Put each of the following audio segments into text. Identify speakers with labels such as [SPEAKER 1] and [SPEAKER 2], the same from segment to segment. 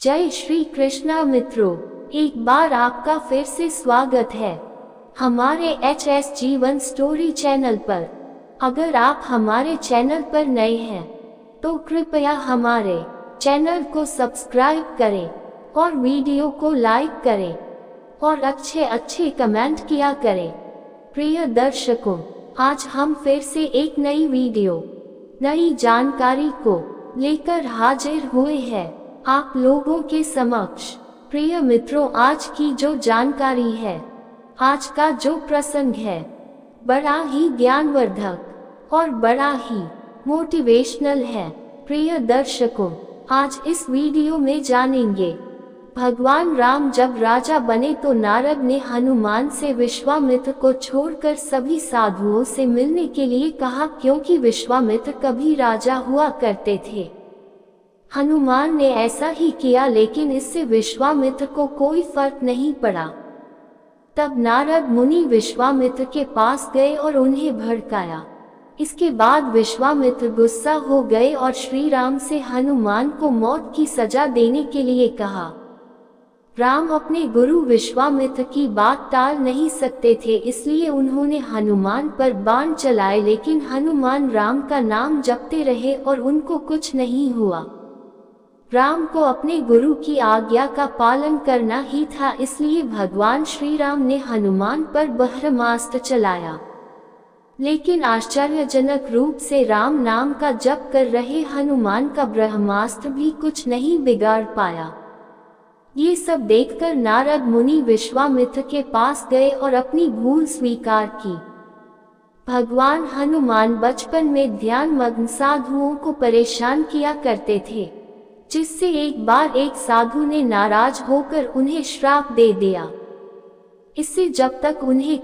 [SPEAKER 1] जय श्री कृष्णा मित्रों, एक बार आपका फिर से स्वागत है हमारे HS जीवन स्टोरी चैनल पर। अगर आप हमारे चैनल पर नए हैं तो कृपया हमारे चैनल को सब्सक्राइब करें और वीडियो को लाइक करें और अच्छे कमेंट किया करें। प्रिय दर्शकों, आज हम फिर से एक नई वीडियो, नई जानकारी को लेकर हाजिर हुए हैं आप लोगों के समक्ष। प्रिय मित्रों, आज की जो जानकारी है, आज का जो प्रसंग है, बड़ा ही ज्ञानवर्धक और बड़ा ही मोटिवेशनल है। प्रिय दर्शकों, आज इस वीडियो में जानेंगे भगवान राम जब राजा बने तो नारद ने हनुमान से विश्वामित्र को छोड़कर सभी साधुओं से मिलने के लिए कहा, क्योंकि विश्वामित्र कभी राजा हुआ करते थे। हनुमान ने ऐसा ही किया, लेकिन इससे विश्वामित्र को कोई फर्क नहीं पड़ा। तब नारद मुनि विश्वामित्र के पास गए और उन्हें भड़काया। इसके बाद विश्वामित्र गुस्सा हो गए और श्री राम से हनुमान को मौत की सजा देने के लिए कहा। राम अपने गुरु विश्वामित्र की बात टाल नहीं सकते थे, इसलिए उन्होंने हनुमान पर बाण चलाए, लेकिन हनुमान राम का नाम जपते रहे और उनको कुछ नहीं हुआ। राम को अपने गुरु की आज्ञा का पालन करना ही था, इसलिए भगवान श्री राम ने हनुमान पर ब्रह्मास्त्र चलाया। लेकिन आश्चर्यजनक रूप से राम नाम का जप कर रहे हनुमान का ब्रह्मास्त्र भी कुछ नहीं बिगाड़ पाया। ये सब देखकर नारद मुनि विश्वामित्र के पास गए और अपनी भूल स्वीकार की। भगवान हनुमान बचपन में ध्यान मग्न साधुओं को परेशान किया करते थे, जिससे एक बार एक साधु ने नाराज होकर उन्हें श्राप दे दिया। इससे जब तक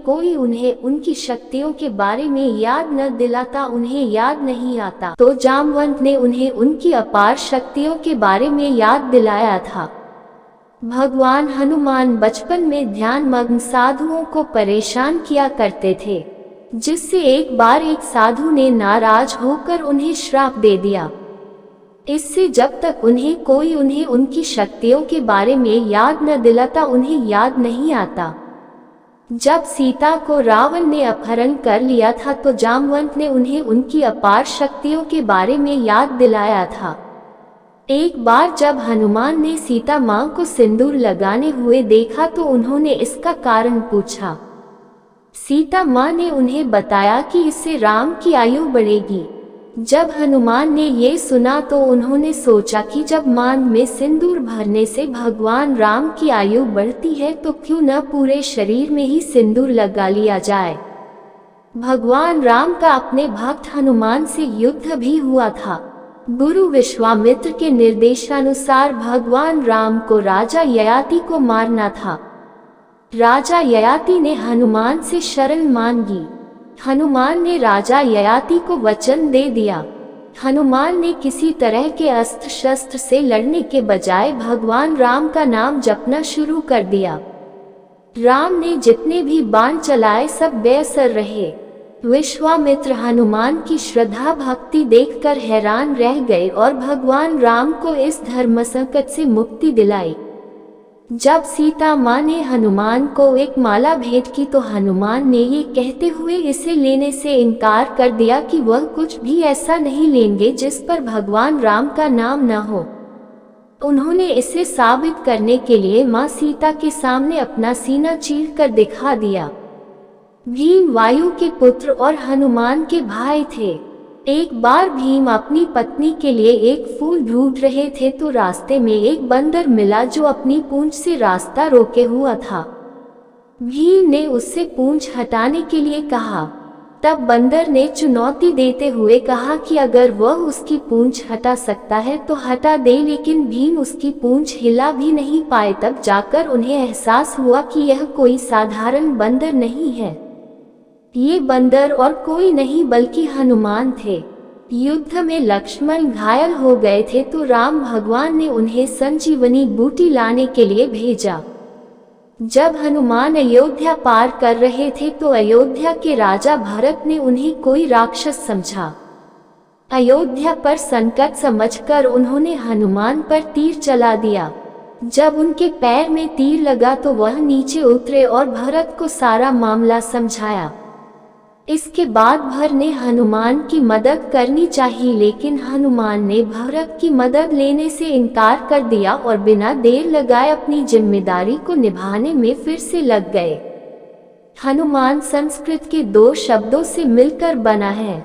[SPEAKER 1] कोई उन्हें उनकी शक्तियों के बारे में याद न दिलाता, उन्हें याद नहीं आता। तो जामवंत ने उन्हें उनकी अपार शक्तियों के बारे में याद दिलाया था। भगवान हनुमान बचपन में ध्यान मग्न साधुओं को परेशान किया करते थे, जिससे एक बार एक साधु ने नाराज होकर उन्हें श्राप दे दिया। इससे जब तक कोई उन्हें उनकी शक्तियों के बारे में याद न दिलाता, उन्हें याद नहीं आता। जब सीता को रावण ने अपहरण कर लिया था तो जामवंत ने उन्हें उनकी अपार शक्तियों के बारे में याद दिलाया था। एक बार जब हनुमान ने सीता मां को सिंदूर लगाने हुए देखा तो उन्होंने इसका कारण पूछा। सीता मां ने उन्हें बताया कि इससे राम की आयु बढ़ेगी। जब हनुमान ने ये सुना तो उन्होंने सोचा कि जब मांग में सिंदूर भरने से भगवान राम की आयु बढ़ती है तो क्यों न पूरे शरीर में ही सिंदूर लगा लिया जाए। भगवान राम का अपने भक्त हनुमान से युद्ध भी हुआ था। गुरु विश्वामित्र के निर्देशानुसार भगवान राम को राजा ययाति को मारना था। राजा ययाति ने हनुमान से शरण मांगी। हनुमान ने राजा ययाति को वचन दे दिया। हनुमान ने किसी तरह के अस्त्र शस्त्र से लड़ने के बजाय भगवान राम का नाम जपना शुरू कर दिया। राम ने जितने भी बाण चलाए सब बेअसर रहे। विश्वामित्र हनुमान की श्रद्धा भक्ति देखकर हैरान रह गए और भगवान राम को इस धर्म संकट से मुक्ति दिलाई। जब सीता मां ने हनुमान को एक माला भेंट की तो हनुमान ने ये कहते हुए इसे लेने से इनकार कर दिया कि वह कुछ भी ऐसा नहीं लेंगे जिस पर भगवान राम का नाम न हो। उन्होंने इसे साबित करने के लिए मां सीता के सामने अपना सीना चीर कर दिखा दिया। भीम वायु के पुत्र और हनुमान के भाई थे। एक बार भीम अपनी पत्नी के लिए एक फूल ढूंढ रहे थे तो रास्ते में एक बंदर मिला जो अपनी पूंछ से रास्ता रोके हुआ था। भीम ने उससे पूंछ हटाने के लिए कहा। तब बंदर ने चुनौती देते हुए कहा कि अगर वह उसकी पूंछ हटा सकता है तो हटा दे, लेकिन भीम उसकी पूंछ हिला भी नहीं पाए। तब जाकर उन्हें एहसास हुआ कि यह कोई साधारण बंदर नहीं है, ये बंदर और कोई नहीं बल्कि हनुमान थे। युद्ध में लक्ष्मण घायल हो गए थे तो राम भगवान ने उन्हें संजीवनी बूटी लाने के लिए भेजा। जब हनुमान अयोध्या पार कर रहे थे तो अयोध्या के राजा भरत ने उन्हें कोई राक्षस समझा। अयोध्या पर संकट समझकर उन्होंने हनुमान पर तीर चला दिया। जब उनके पैर में तीर लगा तो वह नीचे उतरे और भरत को सारा मामला समझाया। इसके बाद भरत ने हनुमान की मदद करनी चाहिए, लेकिन हनुमान ने भरत की मदद लेने से इनकार कर दिया और बिना देर लगाए अपनी जिम्मेदारी को निभाने में फिर से लग गए। हनुमान संस्कृत के दो शब्दों से मिलकर बना है,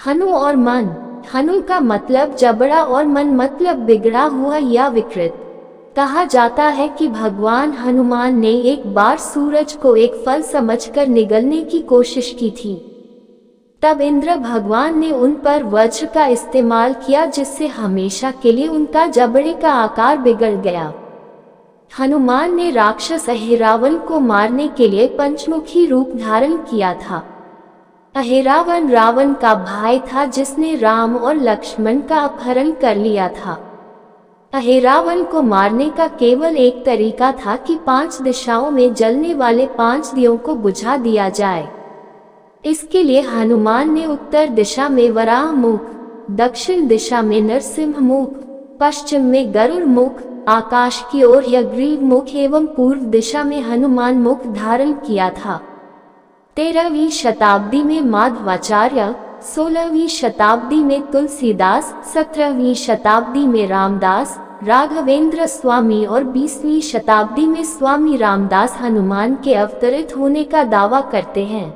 [SPEAKER 1] हनु और मन। हनु का मतलब जबड़ा और मन मतलब बिगड़ा हुआ या विकृत। कहा जाता है कि भगवान हनुमान ने एक बार सूरज को एक फल समझकर निगलने की कोशिश की थी। तब इंद्र भगवान ने उन पर वज्र का इस्तेमाल किया, जिससे हमेशा के लिए उनका जबड़े का आकार बिगड़ गया। हनुमान ने राक्षस अहिरावण को मारने के लिए पंचमुखी रूप धारण किया था। अहिरावण रावण का भाई था जिसने राम और लक्ष्मण का अपहरण कर लिया था। अहिरावण को मारने का केवल एक तरीका था कि 5 दिशाओं में जलने वाले 5 दियों को बुझा दिया जाए। इसके लिए हनुमान ने उत्तर दिशा में वराह मुख, दक्षिण दिशा में नरसिंह मुख, पश्चिम में गरुड़ मुख, आकाश की ओर हयग्रीव मुख एवं पूर्व दिशा में हनुमान मुख धारण किया था। 13वीं शताब्दी में माधवाचार्य, 16वीं शताब्दी में तुलसीदास, 17वीं शताब्दी में रामदास, राघवेंद्र स्वामी और 20वीं शताब्दी में स्वामी रामदास हनुमान के अवतरित होने का दावा करते हैं।